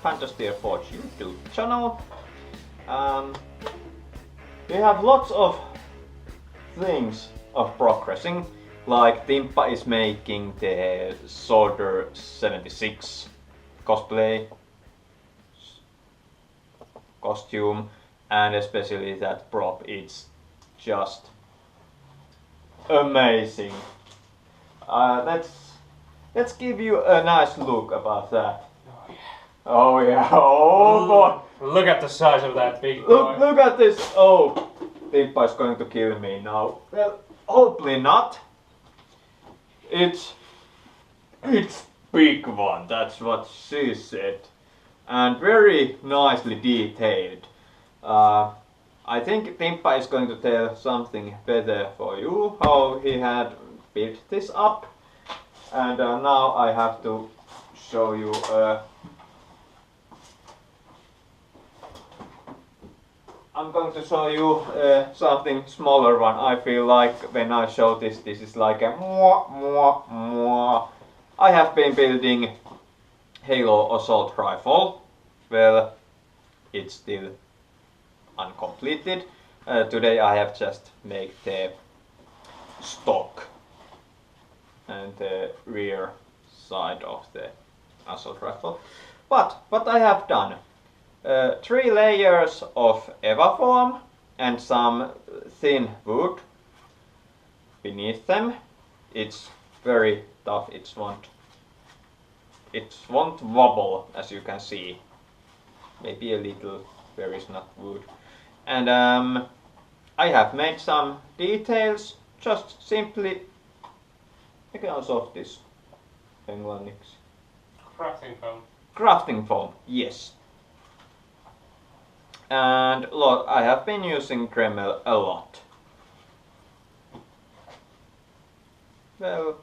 ptforge YouTube channel. We have lots of things of progressing, like Timpa is making the Soldier 76 cosplay costume, and especially that prop, it's just amazing. Let's give you a nice look about that. Oh yeah, oh boy! Look at the size of that big boy. Look at this! Oh, Timpa is going to kill me now. Well, hopefully not. It's big one, that's what she said. And very nicely detailed. I think Timpa is going to tell something better for you, how he had built this up. And now I have to show you I'm going to show you something smaller one. I feel like when I show this, this is like a mwah, mwah, mwah. I have been building Halo assault rifle. Well, it's still uncompleted. Today I have just made the stock and the rear side of the assault rifle. But what I have done, 3 layers of EVA foam and some thin wood beneath them. It's very tough, it won't wobble, as you can see. Maybe a little where is not wood. And I have made some details, just simply because of this englanniksi. Crafting foam. Crafting foam, yes. And look, I have been using Dremel a lot. Well,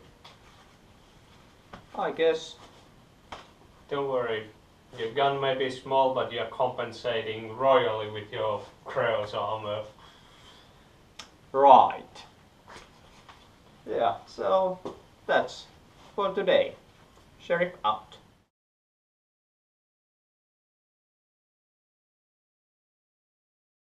I guess. Don't worry, your gun may be small, but you're compensating royally with your Crow's armor. Right. Yeah, so that's for today. Sheriff out.